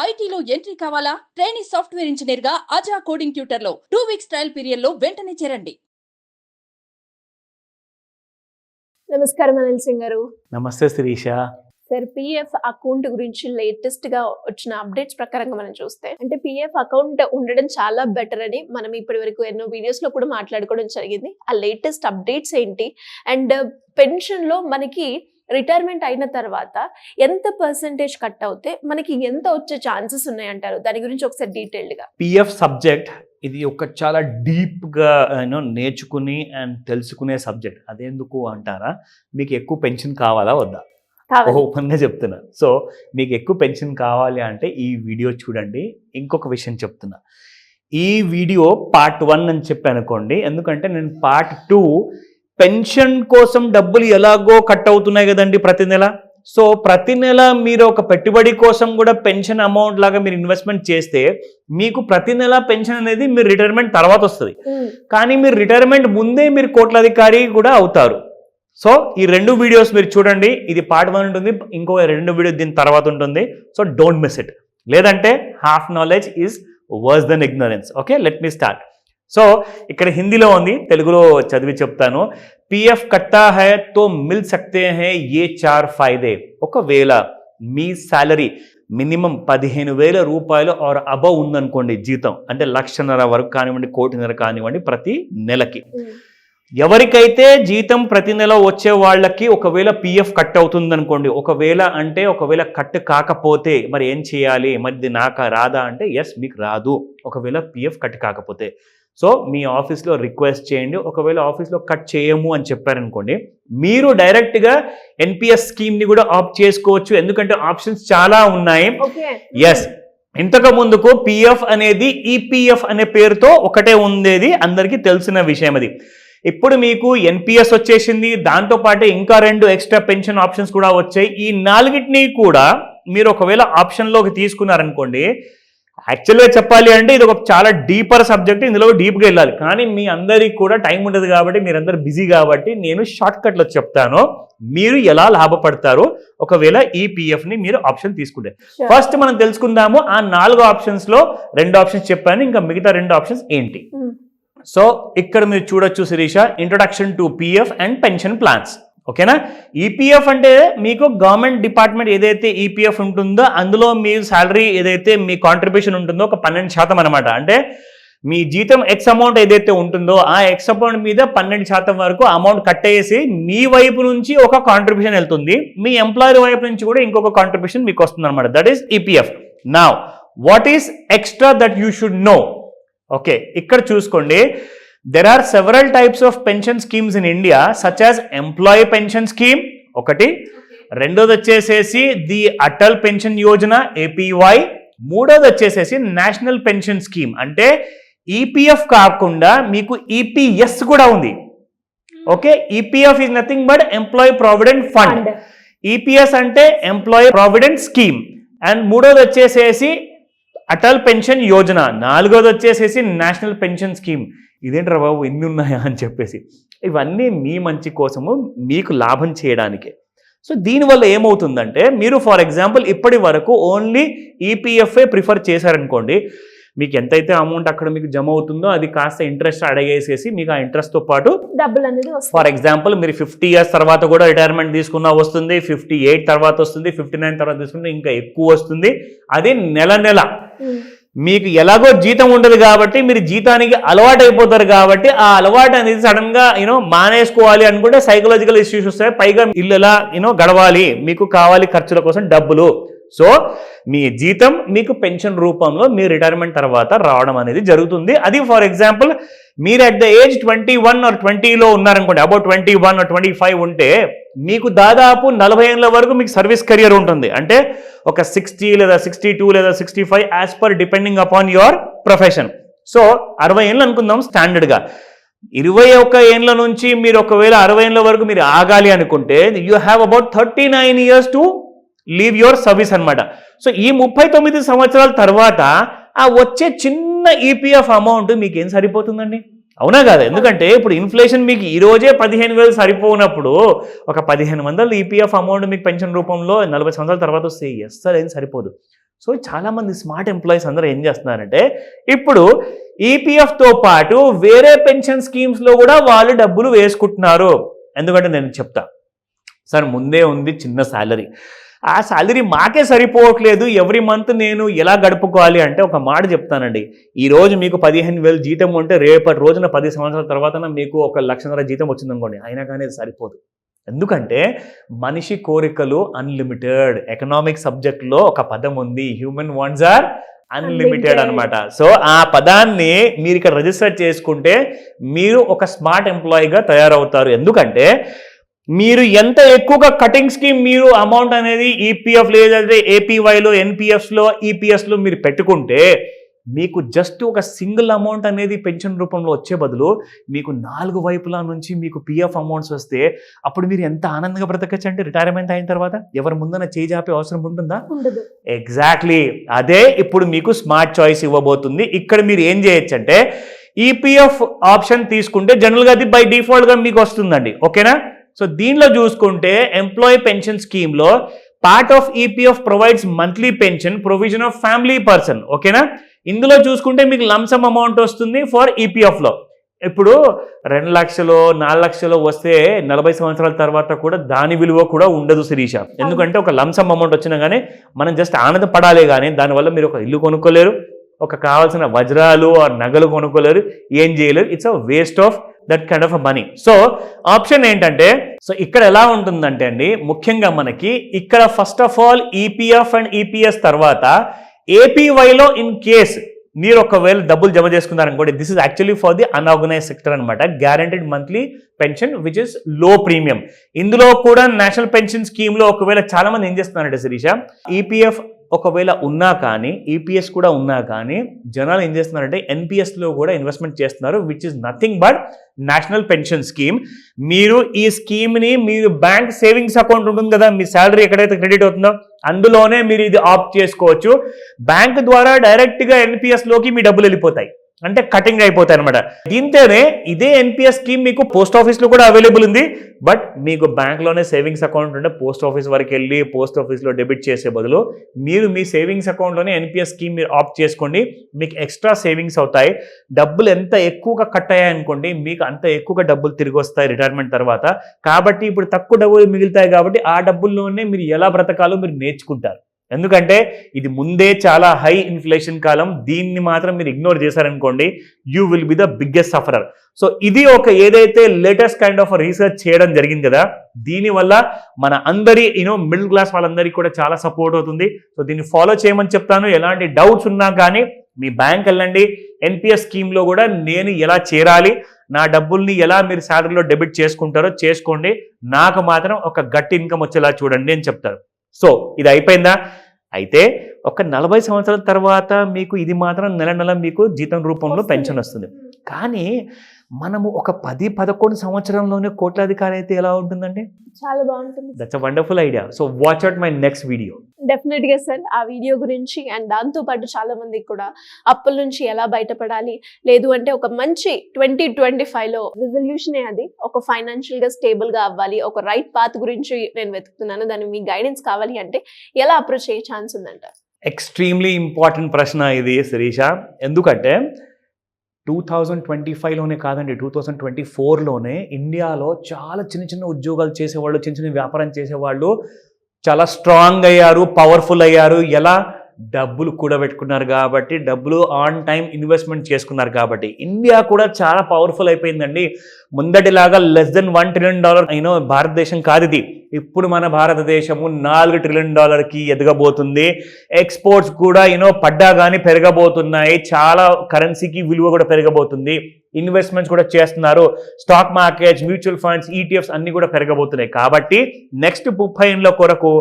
ఐటీలో ఎంట్రీ కావాలా? Trainee software engineer గా అజా కోడింగ్ ట్యూటర్ లో 2 వీక్స్ ట్రయల్ పీరియడ్ లో వెంటనే చేరండి. నమస్కారం అనిల్ సింగ్ గారు. నమస్తే శిరీష. సార్, పిఎఫ్ అకౌంట్ గురించి లేటెస్ట్ గా వచ్చిన అప్డేట్స్ ప్రకారంగా మనం చూస్తే అంటే పిఎఫ్ అకౌంట్ ఉండడం చాలా బెటర్ అని మనం ఇప్పటి వరకు ఎన్నో వీడియోస్ లో కూడా మాట్లాడుకోవడం జరిగింది. ఆ లేటెస్ట్ అప్డేట్స్ ఏంటి, అండ్ పెన్షన్ లో మనకి రిటైర్మెంట్ అయిన తర్వాత ఎంత పర్సెంటేజ్ కట్ అవుతే మనకి ఎంత వచ్చే ఛాన్సెస్ ఉన్నాయంటారు? దాని గురించి ఒకసారి డీటెయిల్డ్ గా. పిఎఫ్ సబ్జెక్ట్ ఇది ఒక చాలా డీప్గా నేర్చుకుని అండ్ తెలుసుకునే సబ్జెక్ట్. అదెందుకు అంటారా, మీకు ఎక్కువ పెన్షన్ కావాలా వద్దా? ఓపెన్గా చెప్తున్నా. సో మీకు ఎక్కువ పెన్షన్ కావాలి అంటే ఈ వీడియో చూడండి. ఇంకొక విషయం చెప్తున్నా, ఈ వీడియో పార్ట్ 1 అని చెప్పి అనుకోండి, ఎందుకంటే నేను పార్ట్ 2 పెన్షన్ కోసం డబ్బులు ఎలాగో కట్ అవుతున్నాయి కదండి ప్రతి నెల. సో ప్రతి నెల మీరు ఒక పెట్టుబడి కోసం కూడా పెన్షన్ అమౌంట్ లాగా మీరు ఇన్వెస్ట్మెంట్ చేస్తే మీకు ప్రతి నెల పెన్షన్ అనేది మీరు రిటైర్మెంట్ తర్వాత వస్తుంది. కానీ మీరు రిటైర్మెంట్ ముందే మీరు కోట్లాధికారి కూడా అవుతారు. సో ఈ 2 వీడియోస్ మీరు చూడండి. ఇది పార్ట్ 1 ఉంటుంది, ఇంకో 2 వీడియో దీని తర్వాత ఉంటుంది. So don't miss it. లేదంటే half knowledge is worse than ignorance. Okay, let me start. So ఇక్కడ హిందీలో ఉంది, తెలుగులో చదివి చెప్తాను. పిఎఫ్ కట్టా హై తో మిల్ సక్తే హై ఏ 4 ఫాయిదే. ఒకవేళ మీ శాలరీ మినిమం 15,000 రూపాయలు ఆర్ అబవ్ ఉందనుకోండి, జీతం అంటే 1,50,000 వరకు కానివ్వండి, 1,00,00,000 కానివ్వండి ప్రతి నెలకి. ఎవరికైతే జీతం ప్రతి నెల వచ్చే వాళ్ళకి ఒకవేళ పిఎఫ్ కట్ అవుతుంది అనుకోండి, ఒకవేళ కట్ కాకపోతే మరి ఏం చేయాలి? మరి ఇది నాకా రాదా అంటే ఎస్, మీకు రాదు ఒకవేళ పిఎఫ్ కట్ కాకపోతే. సో మీ ఆఫీస్లో రిక్వెస్ట్ చేయండి. ఒకవేళ ఆఫీస్లో కట్ చేయము అని చెప్పారనుకోండి, మీరు డైరెక్ట్గా ఎన్పిఎస్ స్కీమ్ని కూడా ఆప్ట్ చేసుకోవచ్చు. ఎందుకంటే ఆప్షన్స్ చాలా ఉన్నాయి. ఎస్, ఇంతకు ముందుకు పిఎఫ్ అనేది ఈపీఎఫ్ అనే పేరుతో ఒకటే ఉండేది, అందరికీ తెలిసిన విషయం అది. ఇప్పుడు మీకు ఎన్పిఎస్ వచ్చేసింది, దాంతోపాటు ఇంకా 2 ఎక్స్ట్రా పెన్షన్ ఆప్షన్స్ కూడా వచ్చాయి. ఈ 4టిని కూడా మీరు ఒకవేళ ఆప్షన్లోకి తీసుకున్నారనుకోండి, యాక్చువల్గా చెప్పాలి అంటే ఇది ఒక చాలా డీపర్ సబ్జెక్ట్, ఇందులో డీప్గా వెళ్ళాలి. కానీ మీ అందరికి కూడా టైం ఉండదు కాబట్టి, మీరందరూ బిజీ కాబట్టి నేను షార్ట్ కట్లో చెప్తాను మీరు ఎలా లాభపడతారు ఒకవేళ ఈ పిఎఫ్ని మీరు ఆప్షన్ తీసుకుంటే. ఫస్ట్ మనం తెలుసుకుందాము ఆ 4 ఆప్షన్స్లో 2 ఆప్షన్స్ చెప్పాను, ఇంకా మిగతా 2 ఆప్షన్స్ ఏంటి. సో ఇక్కడ మీరు చూడొచ్చు Shirisha, introduction to PF and pension plans. ఓకేనా? ఈపీఎఫ్ అంటే మీకు గవర్నమెంట్ డిపార్ట్మెంట్ ఏదైతే ఈపీఎఫ్ ఉంటుందో అందులో మీ శాలరీ ఏదైతే మీ కాంట్రిబ్యూషన్ ఉంటుందో ఒక 12% అనమాట. అంటే మీ జీతం ఎక్స్ అమౌంట్ ఏదైతే ఉంటుందో ఆ ఎక్స్ అమౌంట్ మీద 12% వరకు అమౌంట్ కట్టేసి మీ వైపు నుంచి ఒక కాంట్రిబ్యూషన్ వెళ్తుంది, మీ ఎంప్లాయర్ వైపు నుంచి కూడా ఇంకొక కాంట్రిబ్యూషన్ మీకు వస్తుంది అనమాట. That is EPF. Now what is extra that you should know? Okay, ఇక్కడ చూసుకోండి. There are several types of pension schemes in India, such as employee pension scheme ఒకటి, రెండోది వచ్చేసేసి the Atal pension Yojana APY, మూడోది వచ్చేసేసి నేషనల్ పెన్షన్ స్కీమ్. అంటే EPF కాకుండా మీకు ఈపీఎస్ కూడా ఉంది. Okay, EPF is nothing but employee provident fund, EPS అంటే ఎంప్లాయీ ప్రావిడెంట్ స్కీమ్, అండ్ మూడోది వచ్చేసేసి అటల్ పెన్షన్ యోజన, నాలుగోది వచ్చేసేసి నేషనల్ పెన్షన్ స్కీమ్. ఇదేంట్రా బాబు ఎన్ని ఉన్నాయా అని చెప్పేసి, ఇవన్నీ మీ మంచి కోసము మీకు లాభం చేయడానికే. సో దీనివల్ల ఏమవుతుందంటే, మీరు ఫర్ ఎగ్జాంపుల్ ఇప్పటి వరకు ఓన్లీ ఈపీఎఫ్ఏ ప్రిఫర్ చేశారనుకోండి, మీకు ఎంతైతే అమౌంట్ అక్కడ మీకు జమ అవుతుందో అది కాస్త ఇంట్రెస్ట్ అడిగేసేసి మీకు ఆ ఇంట్రెస్ట్తో పాటు డబ్బులు అనేది వస్తుంది. ఫర్ ఎగ్జాంపుల్ మీరు 50 years తర్వాత కూడా రిటైర్మెంట్ తీసుకున్నా వస్తుంది, 58 తర్వాత వస్తుంది, 59 తర్వాత తీసుకుంటే ఇంకా ఎక్కువ వస్తుంది. అది నెల నెల మీకు ఎలాగో జీతం ఉండదు కాబట్టి మీరు జీతానికి అలవాటు అయిపోతారు కాబట్టి ఆ అలవాటు అనేది సడన్ గా మానేసుకోవాలి అనుకుంటే సైకలాజికల్ ఇష్యూస్ వస్తాయి. పైగా ఇల్లు ఎలా గడవాలి, మీకు కావాలి ఖర్చుల కోసం డబ్బులు. సో మీ జీతం మీకు పెన్షన్ రూపంలో మీ రిటైర్మెంట్ తర్వాత రావడం అనేది జరుగుతుంది. అది ఫర్ ఎగ్జాంపుల్ మీరు అట్ ద ఏజ్ 21 or 20లో ఉన్నారనుకోండి, అబౌట్ 21 or 25 ఉంటే మీకు దాదాపు 40 ఏళ్ళ వరకు మీకు సర్వీస్ కెరియర్ ఉంటుంది. అంటే ఒక 60 లేదా 62 లేదా 65 as per depending upon your profession. So 60 ఏళ్ళు అనుకుందాం స్టాండర్డ్గా. 21 ఏళ్ళ నుంచి మీరు ఒకవేళ 60 ఏళ్ళ వరకు మీరు ఆగాలి అనుకుంటే you have about 39 years to leave your service అనమాట. సో ఈ 39 సంవత్సరాల తర్వాత ఆ వచ్చే చిన్న ఈపీఎఫ్ అమౌంట్ మీకు ఏం సరిపోతుందండి? అవునా కాదా? ఎందుకంటే ఇప్పుడు ఇన్ఫ్లేషన్ మీకు ఈ రోజే 15,000 సరిపోనప్పుడు ఒక 1,500 ఈపీఎఫ్ అమౌంట్ మీకు పెన్షన్ రూపంలో 40 సంవత్సరాల తర్వాత వస్తే అస్సలు ఏం సరిపోదు. సో చాలామంది స్మార్ట్ ఎంప్లాయీస్ అందరూ ఏం చేస్తున్నారంటే ఇప్పుడు ఈపీఎఫ్తో పాటు వేరే పెన్షన్ స్కీమ్స్లో కూడా వాళ్ళు డబ్బులు వేసుకుంటున్నారు. ఎందుకంటే నేను చెప్తా సార్, ముందే ఉంది చిన్న శాలరీ, ఆ శాలరీ మాకే సరిపోవట్లేదు, ఎవ్రీ మంత్ నేను ఎలా గడుపుకోవాలి అంటే ఒక మాట చెప్తానండి. ఈరోజు మీకు 15,000 జీతం ఉంటే రేపటి రోజున 10 సంవత్సరాల తర్వాత మీకు 1,00,000 జీతం వచ్చిందనుకోండి, అయినా కానీ అది సరిపోదు. ఎందుకంటే మనిషి కోరికలు అన్లిమిటెడ్. ఎకనామిక్ సబ్జెక్ట్లో ఒక పదం ఉంది, హ్యూమన్ వాంట్స్ ఆర్ అన్లిమిటెడ్ అనమాట. సో ఆ పదాన్ని మీరు ఇక్కడ రిజిస్టర్ చేసుకుంటే మీరు ఒక స్మార్ట్ ఎంప్లాయీగా తయారవుతారు. ఎందుకంటే మీరు ఎంత ఎక్కువగా కటింగ్ స్కీమ్ మీరు అమౌంట్ అనేది ఈపీఎఫ్ లేదంటే ఏపీవైలో, ఎన్పిఎఫ్స్లో, ఈపీఎస్లో మీరు పెట్టుకుంటే మీకు జస్ట్ ఒక సింగిల్ అమౌంట్ అనేది పెన్షన్ రూపంలో వచ్చే బదులు మీకు 4 వైపుల నుంచి మీకు పిఎఫ్ అమౌంట్స్ వస్తే అప్పుడు మీరు ఎంత ఆనందంగా బ్రతకచ్చండి. రిటైర్మెంట్ అయిన తర్వాత ఎవరి ముందన చేయి జాపే అవసరం ఉంటుందా? ఎగ్జాక్ట్లీ అదే ఇప్పుడు మీకు స్మార్ట్ చాయిస్ ఇవ్వబోతుంది. ఇక్కడ మీరు ఏం చేయొచ్చు అంటే ఈపీఎఫ్ ఆప్షన్ తీసుకుంటే జనరల్గా అది బై డిఫాల్ట్గా మీకు వస్తుందండి. ఓకేనా? సో దీనిలో చూసుకుంటే ఎంప్లాయీ పెన్షన్ స్కీమ్లో part of EPF provides monthly pension provision of family person. ఓకేనా? ఇందులో చూసుకుంటే మీకు లంసమ్ అమౌంట్ వస్తుంది ఫర్ ఈపీఎఫ్లో. ఇప్పుడు 2 లక్షలు 4 లక్షలు వస్తే 40 సంవత్సరాల తర్వాత కూడా దాని విలువ కూడా ఉండదు శిరీష. ఎందుకంటే ఒక లంసమ్ అమౌంట్ వచ్చినా కానీ మనం జస్ట్ ఆనందపడాలి, కానీ దానివల్ల మీరు ఒక ఇల్లు కొనుక్కోలేరు, ఒక కావాల్సిన వజ్రాలు ఆ నగలు కొనుక్కోలేరు, ఏం చేయలేరు. It's a waste of that kind of money. So option ఏంటంటే, సో ఇక్కడ ఎలా ఉంటుందంటే అండి, ముఖ్యంగా మనకి ఇక్కడ first of all EPF and EPS తర్వాత ఏపీవైలో ఇన్ కేస్ మీరు ఒకవేళ డబ్బులు జమ చేసుకున్నారనుకోండి, this is actually for the unorganised sector అనమాట. Guaranteed monthly pension which is low premium. ఇందులో కూడా నేషనల్ పెన్షన్ స్కీమ్లో ఒకవేళ చాలా మంది ఏం చేస్తున్నారంటే శిరీష, ఈపీఎఫ్ ఒకవేళ ఉన్నా కానీ ఈపీఎస్ కూడా ఉన్నా కానీ జనాలు ఏం చేస్తున్నారంటే ఎన్పిఎస్లో కూడా ఇన్వెస్ట్మెంట్ చేస్తున్నారు, which is nothing but national pension scheme. మీరు ఈ స్కీమ్ని మీరు బ్యాంక్ సేవింగ్స్ అకౌంట్ ఉంటుంది కదా, మీ శాలరీ ఎక్కడైతే క్రెడిట్ అవుతుందో అందులోనే మీరు ఇది ఆప్ట్ చేసుకోవచ్చు. బ్యాంక్ ద్వారా డైరెక్ట్గా ఎన్పిఎస్లోకి మీ డబ్బులు వెళ్ళిపోతాయి, అంటే కటింగ్ అయిపోతాయి అనమాట. దీంతోనే ఇదే ఎన్పిఎస్ స్కీమ్ మీకు పోస్ట్ ఆఫీస్లో కూడా అవైలబుల్ ఉంది. బట్ మీకు బ్యాంక్లోనే సేవింగ్స్ అకౌంట్ ఉంటే పోస్ట్ ఆఫీస్ వరకు వెళ్ళి పోస్ట్ ఆఫీస్లో డెబిట్ చేసే బదులు మీరు మీ సేవింగ్స్ అకౌంట్లోనే ఎన్పిఎస్ స్కీమ్ మీరు ఆప్ట్ చేసుకోండి. మీకు ఎక్స్ట్రా సేవింగ్స్ అవుతాయి. డబ్బులు ఎంత ఎక్కువగా కట్ అయ్యాయి అనుకోండి, మీకు అంత ఎక్కువగా డబ్బులు తిరిగి వస్తాయి రిటైర్మెంట్ తర్వాత. కాబట్టి ఇప్పుడు తక్కువ డబ్బులు మిగులుతాయి కాబట్టి ఆ డబ్బుల్లోనే మీరు ఎలా బ్రతకాలో మీరు నేర్చుకుంటారు. ఎందుకంటే ఇది ముందే చాలా హై ఇన్ఫ్లేషన్ కాలం, దీన్ని మాత్రం మీరు ఇగ్నోర్ చేశారనుకోండి, you will be the biggest sufferer. So ఇది ఒక ఏదైతే లేటెస్ట్ కైండ్ ఆఫ్ రీసెర్చ్ చేయడం జరిగింది కదా, దీనివల్ల మన అందరి మిడిల్ క్లాస్ వాళ్ళందరికీ కూడా చాలా సపోర్ట్ అవుతుంది. సో దీన్ని ఫాలో చేయమని చెప్తాను. ఎలాంటి డౌట్స్ ఉన్నా కానీ మీ బ్యాంక్ వెళ్ళండి, ఎన్పిఎస్ స్కీమ్లో కూడా నేను ఎలా చేరాలి, నా డబ్బుల్ని ఎలా మీరు శాలరీలో డెబిట్ చేసుకుంటారో చేసుకోండి, నాకు మాత్రం ఒక గట్టి ఇన్కమ్ వచ్చేలా చూడండి అని చెప్తారు. సో ఇది అయిపోయిందా? అయితే ఒక 40 సంవత్సరాల తర్వాత మీకు ఇది మాత్రం నెల నెల మీకు జీతం రూపంలో పెన్షన్ వస్తుంది. కానీ మనము ఒక 10-11 సంవత్సరంలోనే కోట్లాధికారి అయితే ఎలా ఉంటుందండి? చాలా బాగుంటుంది. That's a wonderful idea. So watch out my next video. Definite గా సార్, ఆ వీడియో గురించి అండ్ దాంతో పాటు చాలా మందికి కూడా అప్పుల నుంచి ఎలా బయటపడాలి, లేదు అంటే ఒక మంచి 2025లో రిజల్యూషన్ అది ఒక ఫైనాన్షియల్ గా స్టేబుల్ గా అవ్వాలి, ఒక రైట్ పాత్ గురించి నేను వెతుకుతున్నాను, దానికి మీ గైడెన్స్ కావాలి అంటే ఎలా అప్రోచ్ అయ్యే ఛాన్స్ ఉందంట? ఎక్స్ట్రీమ్లీ ఇంపార్టెంట్ ప్రశ్న ఇది శిరీష. ఎందుకంటే 2025లోనే కాదండి, 2024లోనే ఇండియాలో చాలా చిన్న చిన్న ఉద్యోగాలు చేసేవాళ్ళు, చిన్న చిన్న వ్యాపారం చేసేవాళ్ళు చాలా స్ట్రాంగ్ అయ్యారు, పవర్ఫుల్ అయ్యారు. ఎలా? డబ్బులు కూడబెట్టుకున్నారు కాబట్టి, డబ్బులు ఆన్ టైం ఇన్వెస్ట్మెంట్ చేసుకున్నారు కాబట్టి ఇండియా కూడా చాలా పవర్ఫుల్ అయిపోయిందండి. ముందటిలాగా లెస్ దెన్ $1 trillion భారతదేశం కాదు ఇది. ఇప్పుడు మన భారతదేశము $4 trillion ఎదగబోతుంది. ఎక్స్పోర్ట్స్ కూడా పడ్డా కానీ పెరగబోతున్నాయి. చాలా కరెన్సీకి విలువ కూడా పెరగబోతుంది. ఇన్వెస్ట్మెంట్స్ కూడా చేస్తున్నారు. Stock markets, mutual funds, ETFs అన్ని కూడా పెరగబోతున్నాయి. కాబట్టి నెక్స్ట్ 30 ఏళ్ళ కొరకు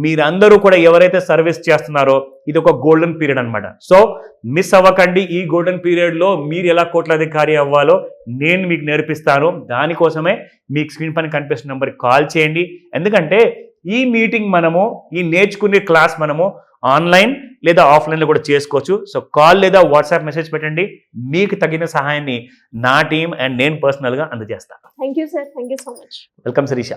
మీరందరూ కూడా ఎవరైతే సర్వీస్ చేస్తున్నారో ఇది ఒక గోల్డెన్ పీరియడ్ అనమాట. సో మిస్ అవ్వకండి. ఈ గోల్డెన్ పీరియడ్లో మీరు ఎలా కోట్లాధికారి అవ్వాలో నేను మీకు నేర్పిస్తాను. దానికోసమే మీకు స్క్రీన్ పైన కనిపిస్తున్న నెంబర్కి కాల్ చేయండి. ఎందుకంటే ఈ మీటింగ్ మనము, ఈ నేర్చుకునే క్లాస్ మనము ఆన్లైన్ లేదా ఆఫ్లైన్లో కూడా చేసుకోవచ్చు. సో కాల్ లేదా వాట్సాప్ మెసేజ్ పెట్టండి. మీకు తగిన సహాయాన్ని నా టీం అండ్ నేను పర్సనల్గా అందజేస్తాను. Thank you sir, thank you so much. Welcome Sirisha.